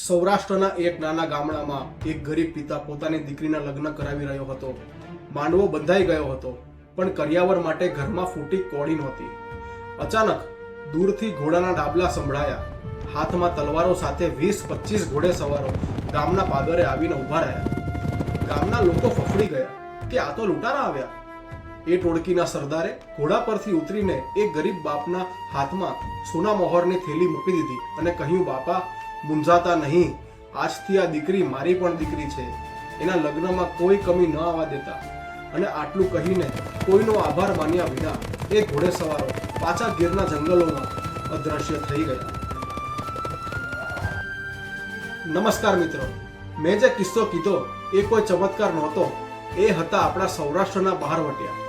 સૌરાષ્ટ્રના એક નાના ગામડામાં એક ગરીબ પિતા પોતાની દીકરીના લગ્ન કરાવી રહ્યો હતો. માંડવો બંધાઈ ગયો હતો, પણ કરિયાવર માટે ઘરમાં ફૂટી કોળી નહોતી. અચાનક દૂરથી ઘોડાના ડાબલા સંભળાયા. હાથમાં તલવારો સાથે 20-25 ઘોડે સવારો ગામના પાદરે આવીને ઊભા રહ્યા. ગામના લોકો ફફડી ગયા કે આ તો લૂંટારા આવ્યા. એ ટોળકીના સરદારે ઘોડા પરથી ઉતરીને એક ગરીબ બાપના હાથમાં સોના મોહરની થેલી મૂકી દીધી અને કહ્યું, બાપા મૂંઝાતા નહીં, આજથી આ દીકરી મારી પણ દીકરી છે. એના લગ્નમાં કોઈ કમી ન આવવા દેતા. અને આટલું કહીને કોઈનો આભાર માન્યા વિના એ ઘોડે સવારો પાછા ગીરના જંગલોમાં અદ્રશ્ય થઈ ગયા. નમસ્કાર મિત્રો, મેં જે કિસ્સો કીધો એ કોઈ ચમત્કાર નહોતો. એ હતા આપણા સૌરાષ્ટ્રના બહારવટિયા.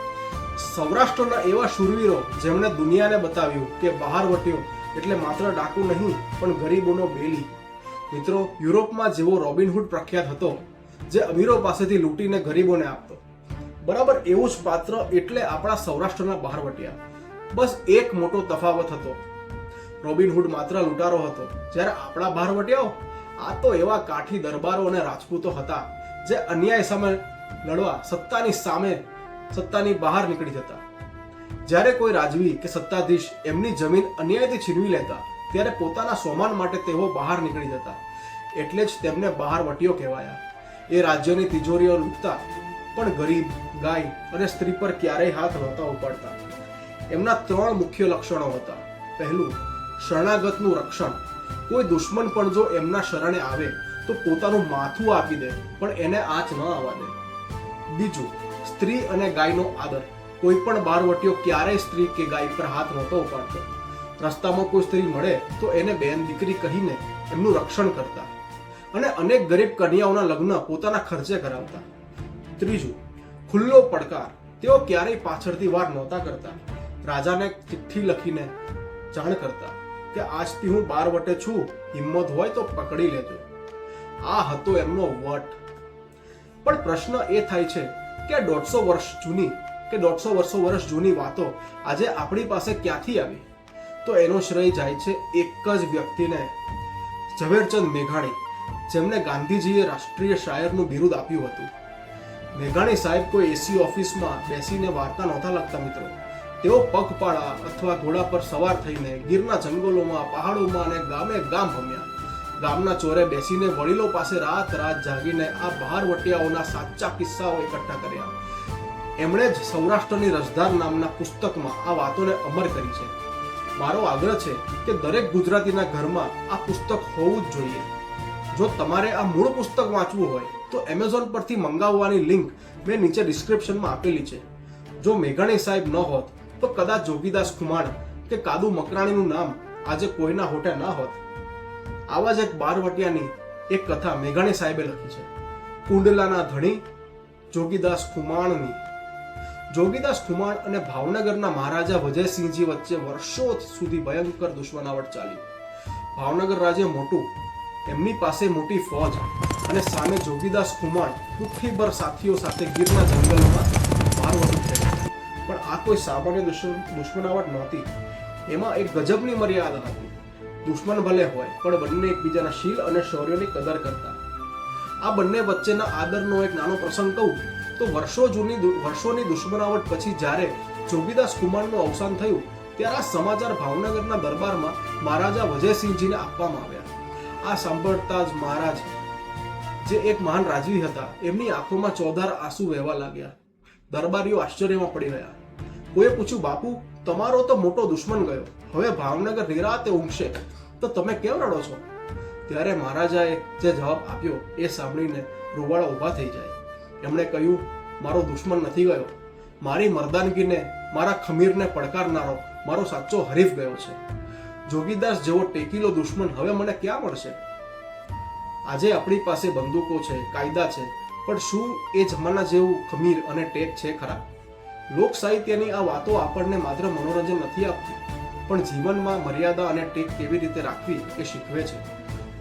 સૌરાષ્ટ્રના એવા શૂરવીરો જેમણે દુનિયાને બતાવ્યું કે બહારવટીઓ એટલે માત્ર ડાકુ નહીં પણ ગરીબોનો બેલી. મિત્રો, યુરોપમાં જેવો રોબિનહુડ પ્રખ્યાત હતો, જે અમીરો પાસેથી લૂંટીને ગરીબોને આપતો, બરાબર એવું જ પાત્ર એટલે આપણા સૌરાષ્ટ્રના બહારવટિયા. બસ એક મોટો તફાવત હતો. રોબિનહુડ માત્ર લૂંટારો હતો, જ્યારે આપણા બહારવટિયાઓ આ તો એવા કાઠી દરબારો અને રાજપૂતો હતા જે અન્યાય સામે લડવા સત્તાની બહાર નીકળી જતા. જ્યારે કોઈ રાજવી કે સત્તાધીશ એમની જમીન અન્યાયથી છીનવી લેતા, ત્યારે પોતાના સ્વમાન માટે તેઓ બહાર નીકળી જતા. એટલે જ તેમને બહારવટીઓ કહેવાયા. એ રાજ્યની તિજોરીઓ લૂંટતા, પણ ગરીબ, ગાય અને સ્ત્રી પર ક્યારેય હાથ નહોતા ઉપાડતા. એમના 3 મુખ્ય લક્ષણો હતા. પહેલું, શરણાગતનું રક્ષણ. કોઈ દુશ્મન પણ જો એમના શરણે આવે તો પોતાનું માથું આપી દે, પણ એને આંચ ન આવવા દે. બીજું, સ્ત્રી અને ગાયનો આદર. કોઈ પણ બહારવટીયો ક્યારેય સ્ત્રી કે ગાય પર હાથ નહોતો ઉપાડતો. રસ્તામાં કોઈ સ્ત્રી મળે તો એને બેન દીકરી કહીને એમનું રક્ષણ કરતા અને અનેક ગરીબ કન્યાઓના લગ્ન પોતાના ખર્ચે કરાવતા. ત્રીજું, ખુલ્લો પડકાર. તેઓ ક્યારેય પાછળથી વાર નહોતા કરતા. રાજાને ચિઠ્ઠી લખીને જાણ કરતા કે આજથી હું બહારવટે છું, હિંમત હોય તો પકડી લેજો. આ હતો એમનો વટ. પણ પ્રશ્ન એ થાય છે કે 150 વર્ષ જૂની વાતો આજે આપણી પાસે ક્યાંથી આવી? તો એનો શ્રેય જાય છે એક જ વ્યક્તિને, ઝવેરચંદ મેઘાણી, જેમને ગાંધીજીએ રાષ્ટ્રીય શાયરનું બિરુદ આપ્યું હતું. મેઘાણી સાહેબ કોઈ એસી ઓફિસમાં બેસીને વાર્તા નહોતા લખતા મિત્રો. તેઓ પગપાળા અથવા ઘોડા પર સવાર થઈને ગીરના જંગલોમાં, પહાડોમાં અને ગામે ગામ ભમ્યા. ગામના ચોરે બેસીને વડીલો પાસે રાત જાગીને આ બહારવટિયાઓના સાચા કિસ્સાઓ એકઠા કર્યા. એમણે જ સૌરાષ્ટ્રની રસધાર નામના પુસ્તકમાં આ વાતોને અમર કરી છે. મારો આગ્રહ છે કે દરેક ગુજરાતીના ઘરમાં આ પુસ્તક હોવું જ જોઈએ. જો તમારે આ મૂળ પુસ્તક વાંચવું હોય તો એમેઝોન પરથી મંગાવવાની લિંક મેં નીચે ડિસ્ક્રિપ્શનમાં આપેલી છે. જો મેઘાણી સાહેબ ન હોત તો કદાચ જોગીદાસ ખુમાણ કે કાદુ મકરાણીનું નામ આજે કોઈના હોઠે ના હોત. આવા જ એક બહારવટિયાની એક કથા મેઘાણી સાહેબે લખી છે, કુંડલાના ધણી જોગીદાસ ખુમાણની. જોગીદાસ ખુમાણ અને ભાવનગરના મહારાજા વિજયસિંહજી વચ્ચે વર્ષો સુધી ભયંકર દુશ્મનાવટ ચાલી. ભાવનગર રાજ્ય મોટું, એમની પાસે મોટી ફોજ અને સામે જોગીદાસ ખુમાણ મુઠ્ઠીભર સાથીઓ સાથે ગીરના જંગલોમાં બહારવટું થયા. પણ આ કોઈ સામાન્ય દુશ્મનાવટ નહોતી. એમાં એક ગજબની મર્યાદા હતી. દુશ્મન ભલે હોય, પણ બંને એકબીજાના શીલ અને શૌર્યની કદર કરતા. આ બંને વચ્ચેના આદરનો એક નાનો પ્રસંગ કહું તો વર્ષોની દુશ્મનાવટ પછી જ્યારે જોગીદાસ ખુમાણનું અવસાન થયું, ત્યારે આ સમાચાર ભાવનગરના દરબારમાં મહારાજા વિજયસિંહજીને આપવામાં આવ્યા. આ સાંભળતા જ મહારાજ, જે એક મહાન રાજવી હતા, એમની આંખોમાં ચોધાર આંસુ વહેવા લાગ્યા. દરબારીઓ આશ્ચર્યમાં પડી ગયા. કોઈએ પૂછ્યું, બાપુ, તમારો તો મોટો દુશ્મન ગયો, હવે ભાવનગર નિરાતે ઊંઘશે, તો તમે કેમ રડો છો? ત્યારે મહારાજાએ જે જવાબ આપ્યો એ સાંભળીને રૂવાડા ઊભા થઈ જાય. એમણે કહ્યું, મારો દુશ્મન નથી ગયો, મારી મર્દાનગીને, મારા ખમીરને પડકારનારો મારો સાચો હરીફ ગયો છે. જોગીદાસ જેવો ટેકીલો દુશ્મન હવે મને ક્યાં મળશે? આજે આપણી પાસે બંદૂકો છે, કાયદા છે, પણ શું એ જમાના જેવું ખમીર અને ટેક છે ખરા? લોક સાહિત્યની આ વાતો આપણને માત્ર મનોરંજન નથી આપતી, પણ જીવનમાં મર્યાદા અને ટેક કેવી રીતે રાખવી એ શીખવે છે.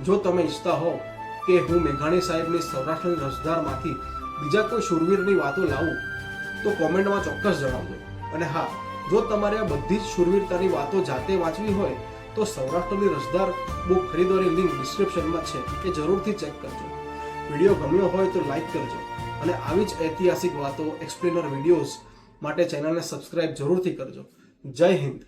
જો તમે ઈચ્છતા હો કે હું મેઘાણી સાહેબની સૌરાષ્ટ્રની રસધારમાંથી બીજા કોઈ શૂરવીરની વાતો લાવું તો કોમેન્ટમાં ચોક્કસ જણાવજો. અને હા, જો તમારે આ બધી જ શૂરવીરતાની વાતો જાતે વાંચવી હોય તો સૌરાષ્ટ્રની રસદાર બુક ખરીદવાની લિંક ડિસ્ક્રિપ્શનમાં છે, એ જરૂરથી ચેક કરજો. વિડીયો ગમ્યો હોય તો લાઈક કરજો અને આવી જ ઐતિહાસિક વાતો એક્સપ્લેનર વિડીયોઝ માટે ચેનલને સબસ્ક્રાઇબ જરૂરથી કરજો. જય હિન્દ.